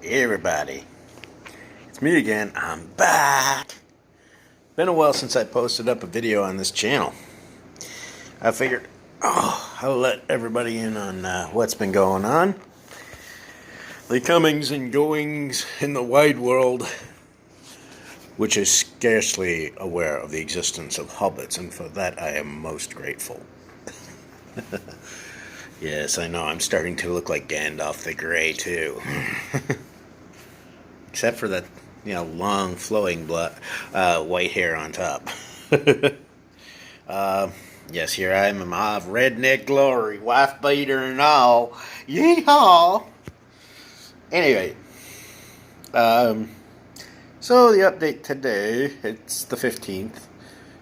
Hey everybody, it's me again. I'm back. Been a while since I posted up a video on this channel. I figured, I'll let everybody in on what's been going on. The comings and goings in the wide world, which is scarcely aware of the existence of hobbits, and for that I am most grateful. Yes, I know, I'm starting to look like Gandalf the Grey too. Except for that, long flowing white hair on top. Yes, here I am in my redneck glory, wife beater and all. Yeehaw! Anyway, so the update today, it's the 15th.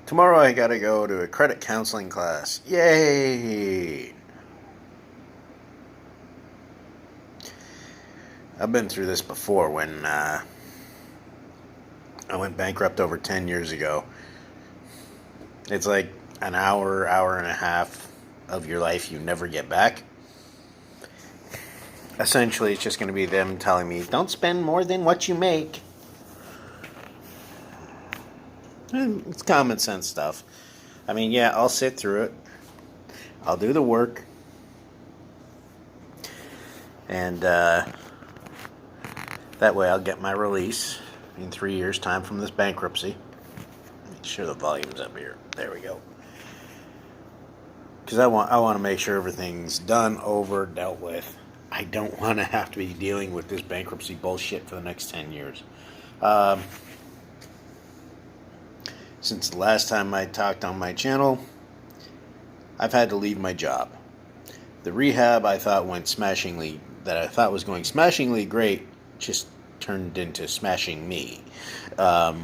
Tomorrow I gotta go to a credit counseling class. Yay! I've been through this before when I went bankrupt over 10 years ago. It's like an hour and a half of your life you never get back. Essentially, it's just going to be them telling me, don't spend more than what you make. And it's common sense stuff. I mean, yeah, I'll sit through it. I'll do the work. And that way I'll get my release in 3 years' time from this bankruptcy. Make sure the volume's up here. There we go. Because I want to make sure everything's done, over, dealt with. I don't want to have to be dealing with this bankruptcy bullshit for the next 10 years. Since the last time I talked on my channel, I've had to leave my job. The rehab I thought was going smashingly great, just turned into smashing me. Yeah.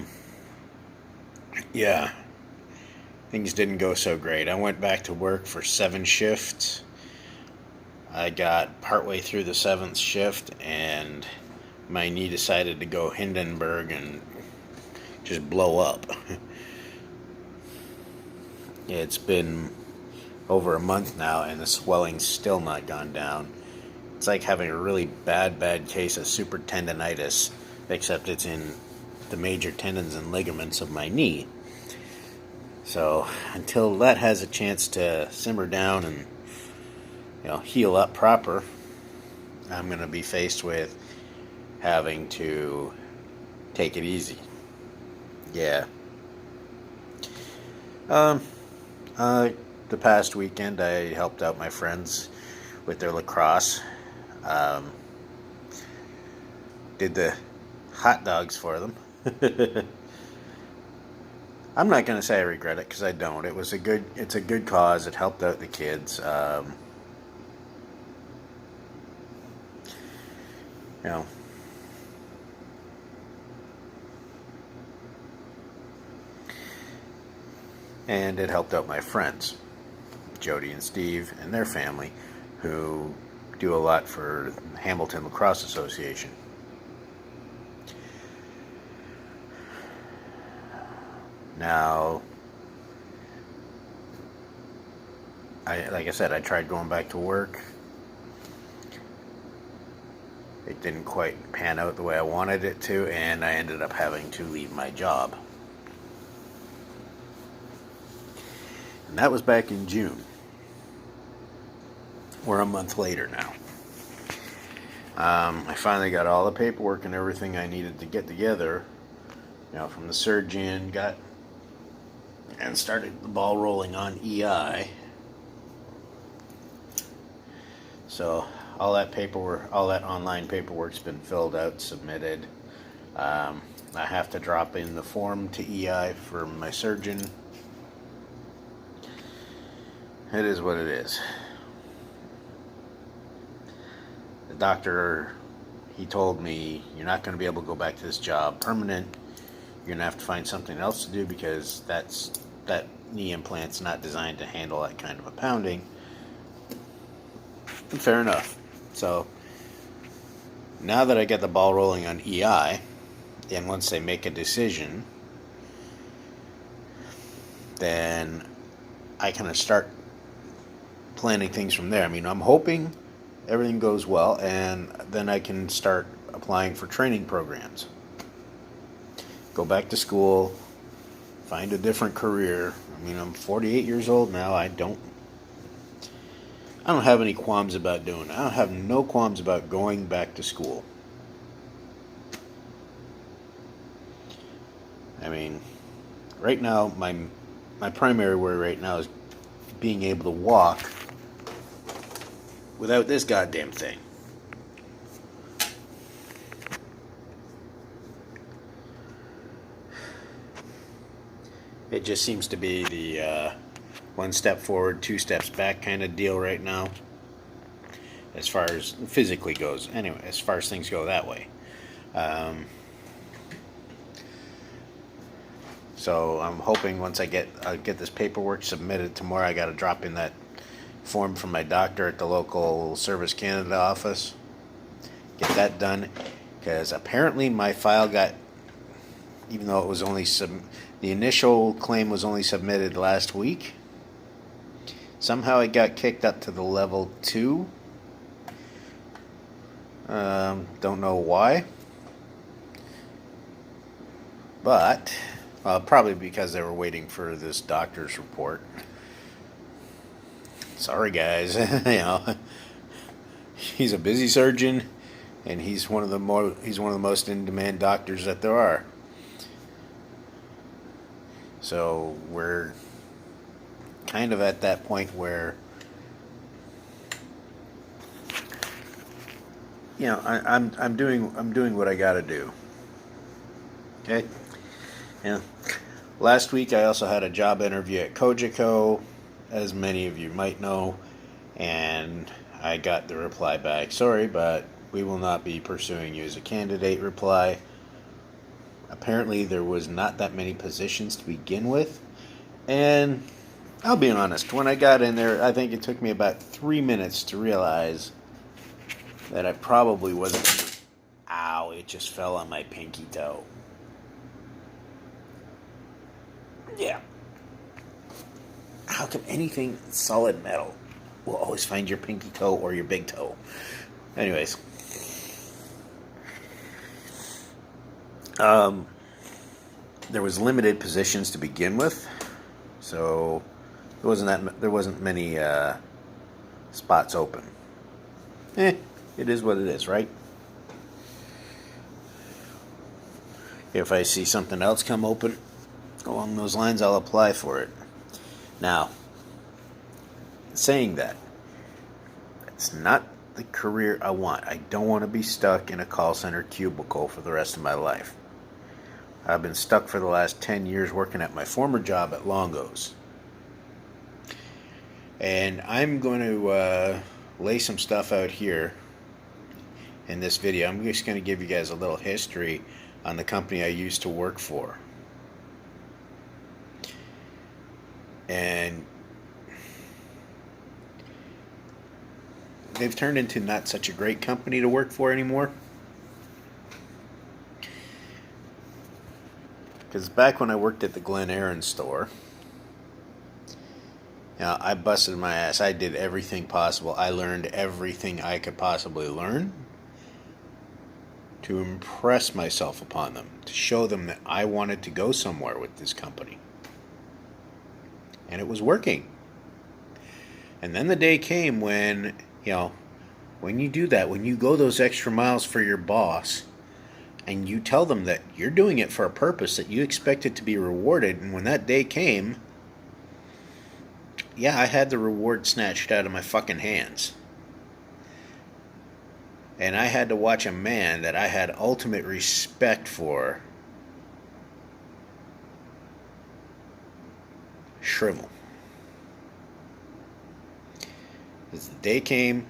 Things didn't go so great. I went back to work for 7 shifts. I got partway through the 7th shift and my knee decided to go Hindenburg and just blow up. It's been over a month now and the swelling's still not gone down. It's like having a really bad case of super tendonitis, except it's in the major tendons and ligaments of my knee. So until that has a chance to simmer down and heal up proper, I'm going to be faced with having to take it easy. Yeah. The past weekend I helped out my friends with their lacrosse. Did the hot dogs for them. I'm not going to say I regret it, because I don't. It's a good cause. It helped out the kids. And it helped out my friends, Jody and Steve and their family, who do a lot for the Hamilton Lacrosse Association. Now, like I said, I tried going back to work. It didn't quite pan out the way I wanted it to, and I ended up having to leave my job. And that was back in June. We're a month later now. I finally got all the paperwork and everything I needed to get together, from the surgeon, and started the ball rolling on EI. So all that online paperwork's been filled out, submitted. I have to drop in the form to EI for my surgeon. It is what it is. The doctor, he told me, you're not going to be able to go back to this job permanent. You're going to have to find something else to do, because that knee implant's not designed to handle that kind of a pounding. And fair enough. So now that I get the ball rolling on EI, and once they make a decision, then I kind of start planning things from there. I mean, I'm hoping everything goes well, and then I can start applying for training programs. Go back to school, find a different career. I mean, I'm 48 years old now. I don't have any qualms about doing it. I don't have no qualms about going back to school. I mean, right now, my primary worry right now is being able to walk without this goddamn thing. It just seems to be the one step forward, two steps back kind of deal right now, as far as physically goes. Anyway, as far as things go that way. So I'm hoping once I get this paperwork submitted tomorrow, I got to drop in that form from my doctor at the local Service Canada office. Get that done, because apparently my file got, even though it was only the initial claim was only submitted last week, somehow it got kicked up to the level 2. Don't know why, but probably because they were waiting for this doctor's report. Sorry, guys. He's a busy surgeon, and he's one of the most in-demand doctors that there are. So we're kind of at that point where, I'm doing what I got to do. Okay. Yeah. Last week I also had a job interview at Cogeco, as many of you might know, and I got the reply back, sorry, but we will not be pursuing you as a candidate reply. Apparently there was not that many positions to begin with, and I'll be honest, when I got in there, I think it took me about 3 minutes to realize that I probably wasn't. Ow, it just fell on my pinky toe. Yeah. How come anything solid metal will always find your pinky toe or your big toe? Anyways. There was limited positions to begin with, so there wasn't many spots open. It is what it is, right? If I see something else come open along those lines, I'll apply for it. Now, saying that, it's not the career I want. I don't want to be stuck in a call center cubicle for the rest of my life. I've been stuck for the last 10 years working at my former job at Longo's. And I'm going to lay some stuff out here in this video. I'm just going to give you guys a little history on the company I used to work for. And they've turned into not such a great company to work for anymore. Because back when I worked at the Glen Aaron store, I busted my ass. I did everything possible. I learned everything I could possibly learn to impress myself upon them, to show them that I wanted to go somewhere with this company. And it was working. And then the day came when, when you do that, when you go those extra miles for your boss, and you tell them that you're doing it for a purpose, that you expect it to be rewarded, and when that day came, I had the reward snatched out of my fucking hands. And I had to watch a man that I had ultimate respect for shrivel. As the day came,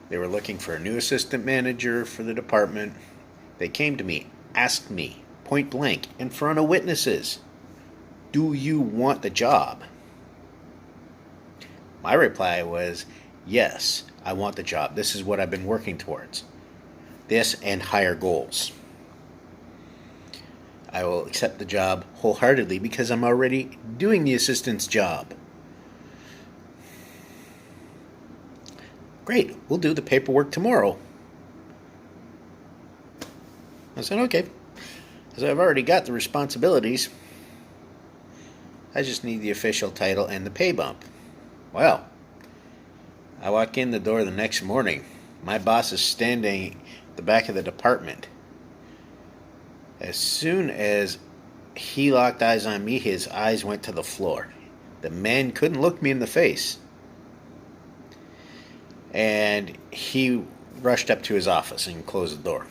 they were looking for a new assistant manager for the department. They came to me, asked me, point blank, in front of witnesses, do you want the job? My reply was, yes, I want the job. This is what I've been working towards. This and higher goals. I will accept the job wholeheartedly because I'm already doing the assistant's job. Great, we'll do the paperwork tomorrow. I said, okay. Because I've already got the responsibilities. I just need the official title and the pay bump. Well, I walk in the door the next morning. My boss is standing at the back of the department. As soon as he locked eyes on me, his eyes went to the floor. The man couldn't look me in the face. And he rushed up to his office and closed the door.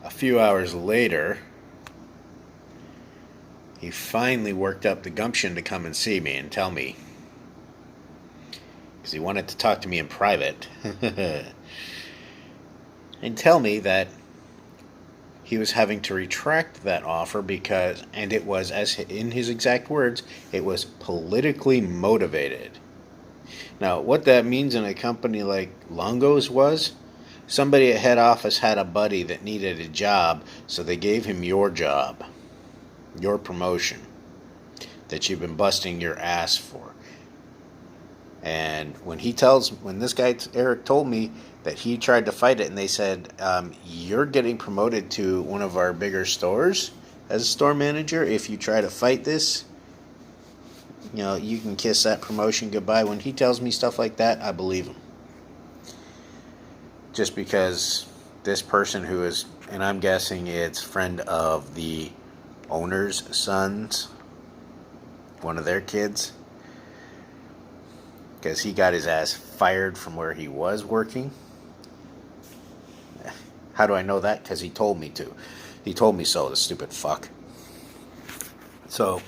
A few hours later, he finally worked up the gumption to come and see me and tell me, because he wanted to talk to me in private, and tell me that he was having to retract that offer because, and it was, as in his exact words, it was politically motivated. Now, what that means in a company like Longo's was, somebody at head office had a buddy that needed a job, so they gave him your job, your promotion, that you've been busting your ass for. And when this guy, Eric, told me that he tried to fight it, and they said, you're getting promoted to one of our bigger stores as a store manager. If you try to fight this, you can kiss that promotion goodbye. When he tells me stuff like that, I believe him. Just because this person who is, and I'm guessing it's friend of the owner's sons, one of their kids, because he got his ass fired from where he was working. How do I know that? Because he told me to. He told me so, the stupid fuck. So,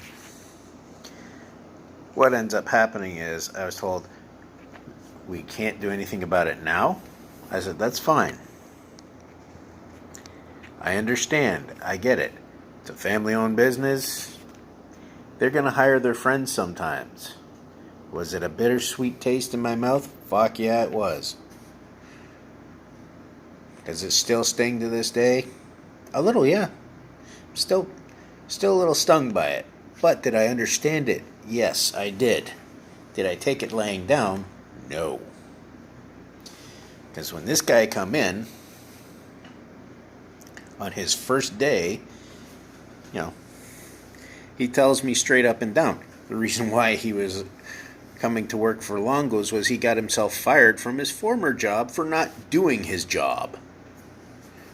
what ends up happening is, I was told, we can't do anything about it now. I said, that's fine. I understand. I get it. It's a family-owned business. They're going to hire their friends sometimes. Was it a bittersweet taste in my mouth? Fuck yeah, it was. Does it still sting to this day? A little, yeah. Still a little stung by it. But did I understand it? Yes, I did. Did I take it laying down? No. Because when this guy come in, on his first day, he tells me straight up and down, the reason why he was coming to work for Longo's was he got himself fired from his former job for not doing his job.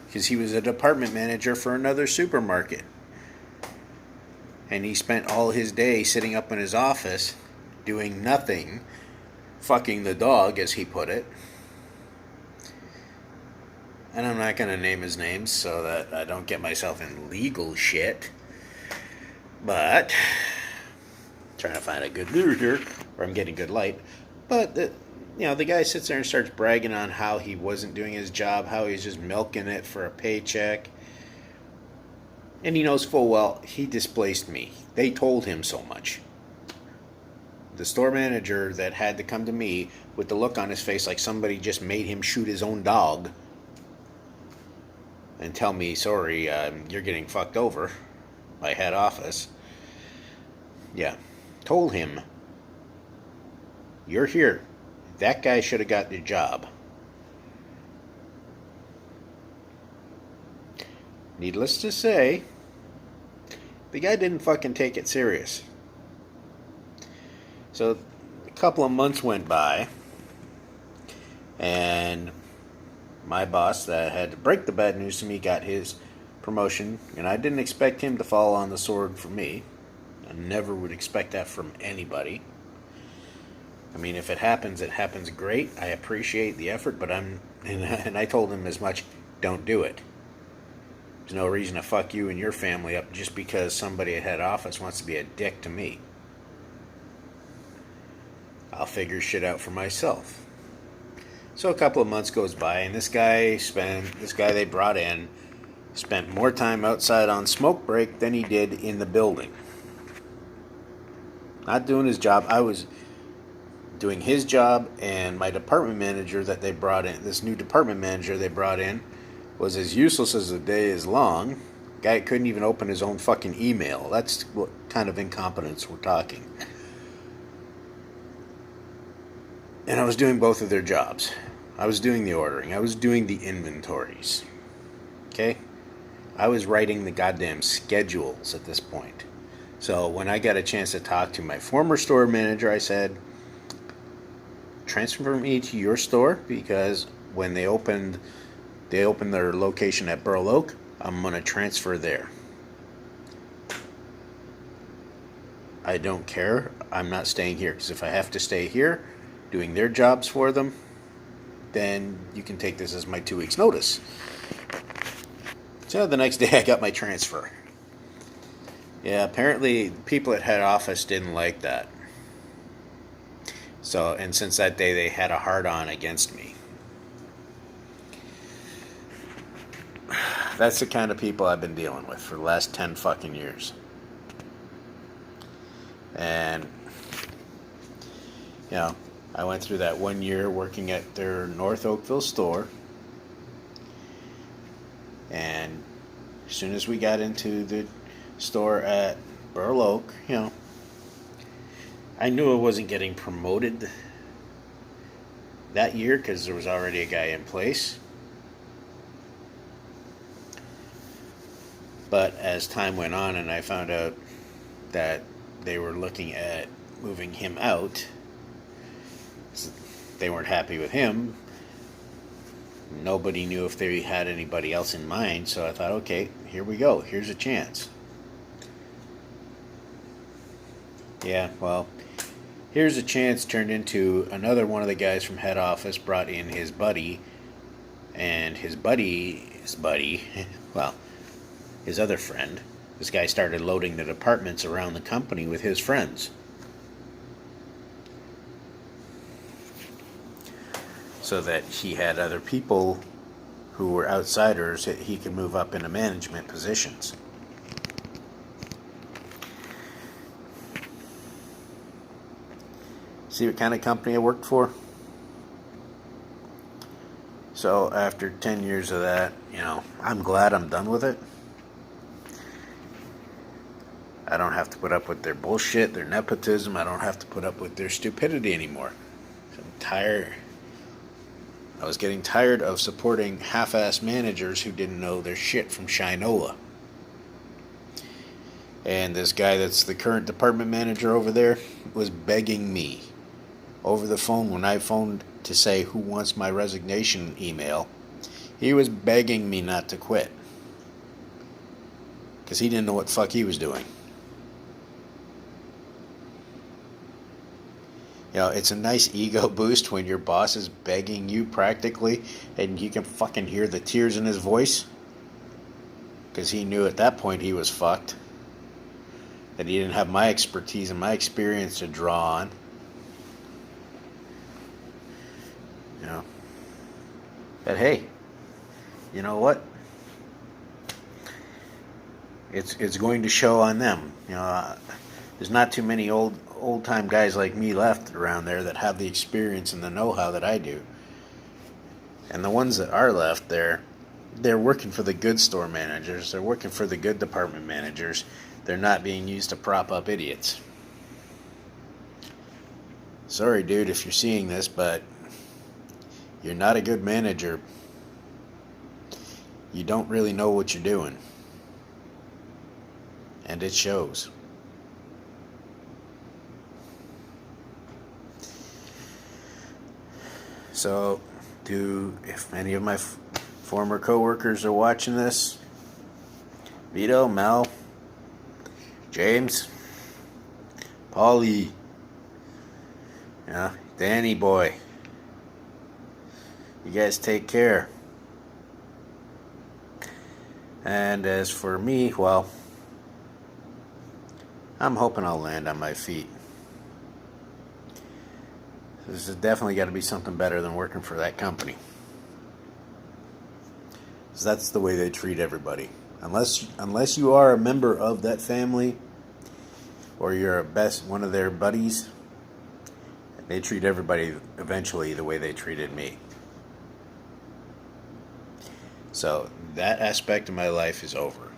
Because he was a department manager for another supermarket. And he spent all his day sitting up in his office, doing nothing, fucking the dog, as he put it. And I'm not going to name his name so that I don't get myself in legal shit. But, trying to find a good lure here, or I'm getting good light. But, the guy sits there and starts bragging on how he wasn't doing his job, how he's just milking it for a paycheck. And he knows full well he displaced me. They told him so much. The store manager that had to come to me with the look on his face like somebody just made him shoot his own dog and tell me, sorry, you're getting fucked over by head office. Yeah. Told him, you're here. That guy should have got the job. Needless to say, the guy didn't fucking take it serious. So, a couple of months went by, and my boss that had to break the bad news to me got his promotion, and I didn't expect him to fall on the sword for me. I never would expect that from anybody. I mean, if it happens great. I appreciate the effort, but and I told him as much, don't do it. There's no reason to fuck you and your family up just because somebody at head office wants to be a dick to me. I'll figure shit out for myself. So a couple of months goes by, and this guy they brought in spent more time outside on smoke break than he did in the building. Not doing his job. I was doing his job, and my department manager that they brought in, this new department manager they brought in, was as useless as the day is long. Guy couldn't even open his own fucking email. That's what kind of incompetence we're talking. And I was doing both of their jobs. I was doing the ordering. I was doing the inventories. Okay? I was writing the goddamn schedules at this point. So when I got a chance to talk to my former store manager, I said, transfer me to your store, because when they opened their location at Burl Oak, I'm going to transfer there. I don't care. I'm not staying here, because if I have to stay here doing their jobs for them, then you can take this as my 2 weeks notice. So the next day I got my transfer. Yeah, apparently people at head office didn't like that. So, and since that day they had a hard-on against me. That's the kind of people I've been dealing with for the last 10 fucking years. And, you know, I went through that 1 year working at their North Oakville store. And as soon as we got into the store at Burl Oak, you know, I knew I wasn't getting promoted that year because there was already a guy in place. But as time went on and I found out that they were looking at moving him out, they weren't happy with him. Nobody knew if they had anybody else in mind, so I thought, okay, here we go. Here's a chance. Yeah, well, here's a chance turned into another one of the guys from head office brought in his buddy, and his buddy, well, his other friend. This guy started loading the departments around the company with his friends. So that he had other people who were outsiders that he could move up into management positions. See what kind of company I worked for? So after 10 years of that, you know, I'm glad I'm done with it. I don't have to put up with their bullshit, their nepotism. I don't have to put up with their stupidity anymore. I'm tired. I was getting tired of supporting half-ass managers who didn't know their shit from Shinola. And this guy that's the current department manager over there was begging me over the phone when I phoned to say who wants my resignation email. He was begging me not to quit. Because he didn't know what the fuck he was doing. You know, it's a nice ego boost when your boss is begging you practically and you can fucking hear the tears in his voice. Because he knew at that point he was fucked. That he didn't have my expertise and my experience to draw on. You know. But hey, you know what? It's going to show on them. You know, there's not too many old-time guys like me left around there that have the experience and the know-how that I do. And the ones that are left there, they're working for the good store managers. They're working for the good department managers. They're not being used to prop up idiots. Sorry, dude, if you're seeing this, but you're not a good manager. You don't really know what you're doing. And it shows. So, if any of my former coworkers are watching this, Vito, Mel, James, Paulie, yeah, Danny boy, you guys take care. And as for me, well, I'm hoping I'll land on my feet. This has definitely got to be something better than working for that company. Because that's the way they treat everybody. Unless you are a member of that family or you're one of their buddies, they treat everybody eventually the way they treated me. So that aspect of my life is over.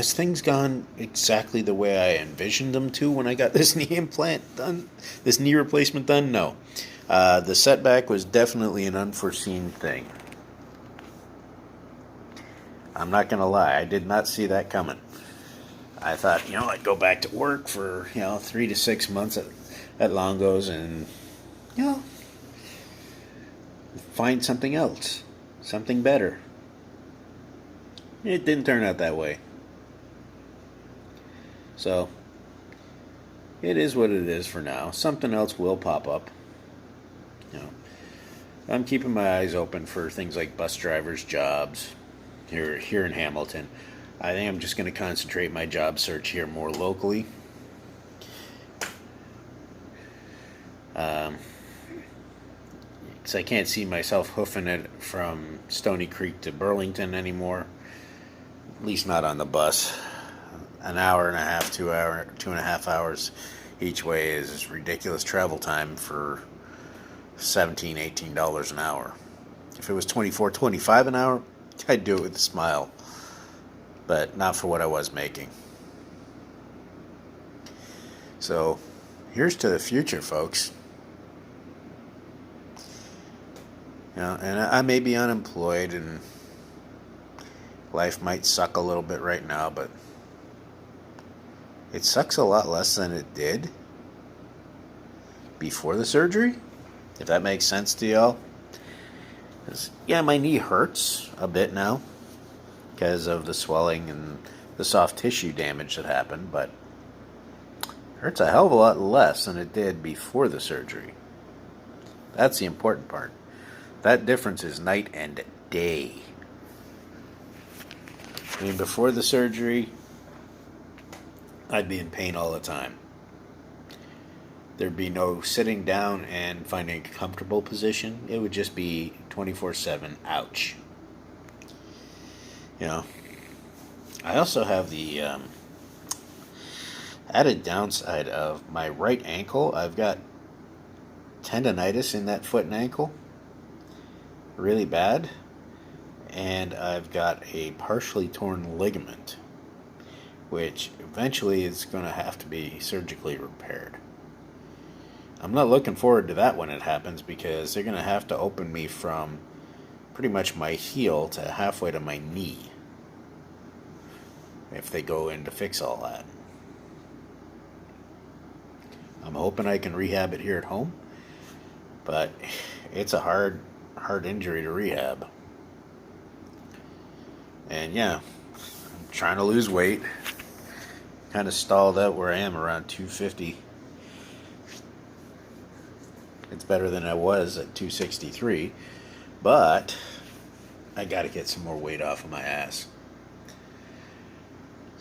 has things gone exactly the way I envisioned them to when I got this knee implant done, this knee replacement done? No. The setback was definitely an unforeseen thing. I'm not going to lie, I did not see that coming. I thought, I'd go back to work for, 3 to 6 months at Longo's and, find something else, something better. It didn't turn out that way. So, it is what it is for now. Something else will pop up. I'm keeping my eyes open for things like bus drivers' jobs here in Hamilton. I think I'm just going to concentrate my job search here more locally. Because I can't see myself hoofing it from Stony Creek to Burlington anymore. At least not on the bus. An hour and a half, 2.5 hours each way is ridiculous travel time for $17, $18 an hour. If it was $24, $25 an hour, I'd do it with a smile. But not for what I was making. So, here's to the future, folks. And I may be unemployed and life might suck a little bit right now, but it sucks a lot less than it did before the surgery, if that makes sense to y'all. 'Cause, my knee hurts a bit now because of the swelling and the soft tissue damage that happened, but it hurts a hell of a lot less than it did before the surgery. That's the important part. That difference is night and day. I mean, before the surgery, I'd be in pain all the time. There'd be no sitting down and finding a comfortable position. It would just be 24/7, ouch. I also have the added downside of my right ankle. I've got tendonitis in that foot and ankle, really bad, and I've got a partially torn ligament, which eventually is going to have to be surgically repaired. I'm not looking forward to that when it happens, because they're going to have to open me from pretty much my heel to halfway to my knee if they go in to fix all that. I'm hoping I can rehab it here at home, but it's a hard injury to rehab. And I'm trying to lose weight. Kind of stalled out where I am around 250. It's better than I was at 263, but I got to get some more weight off of my ass.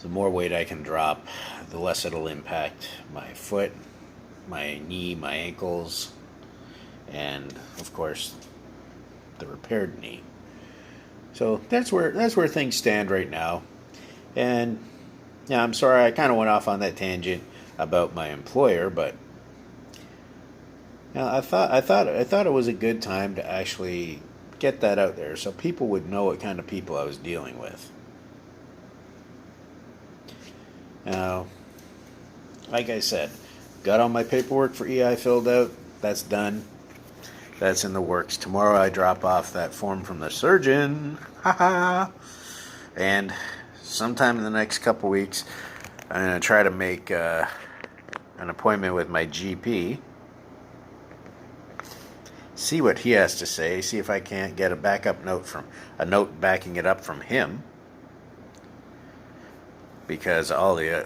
The more weight I can drop, the less it'll impact my foot, my knee, my ankles, and of course the repaired knee. So that's where things stand right now. And I'm sorry I kind of went off on that tangent about my employer, but I thought it was a good time to actually get that out there so people would know what kind of people I was dealing with. Now, like I said, got all my paperwork for EI filled out. That's done. That's in the works. Tomorrow I drop off that form from the surgeon. And sometime in the next couple weeks, I'm going to try to make an appointment with my GP. See what he has to say. See if I can't get a note backing it up from him. Because all the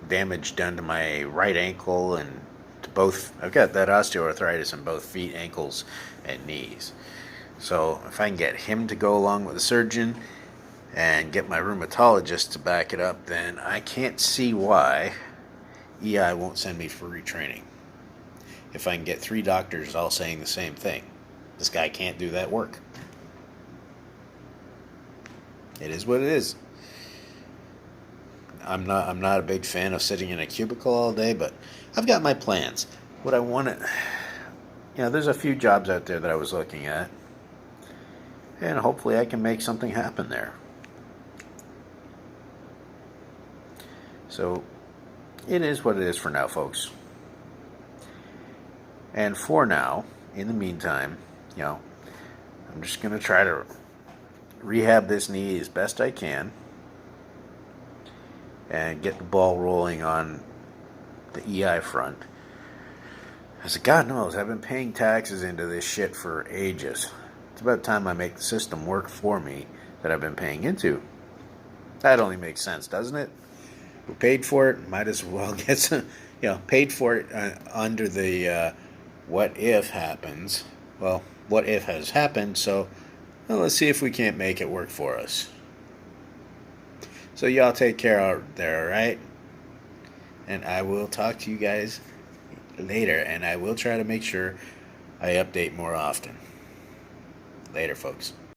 damage done to my right ankle and to both, I've got that osteoarthritis in both feet, ankles, and knees. So if I can get him to go along with the surgeon and get my rheumatologist to back it up, then I can't see why EI won't send me for retraining. If I can get 3 doctors all saying the same thing. This guy can't do that work. It is what it is. I'm not a big fan of sitting in a cubicle all day, but I've got my plans. What I want to, there's a few jobs out there that I was looking at, and hopefully I can make something happen there. So it is what it is for now, folks. And for now, in the meantime, I'm just going to try to rehab this knee as best I can and get the ball rolling on the EI front. As God knows, I've been paying taxes into this shit for ages. It's about time I make the system work for me that I've been paying into. That only makes sense, doesn't it? We paid for it, might as well get some, paid for it under the what if happens. Well, what if has happened, so let's see if we can't make it work for us. So y'all take care out there, alright? And I will talk to you guys later, and I will try to make sure I update more often. Later, folks.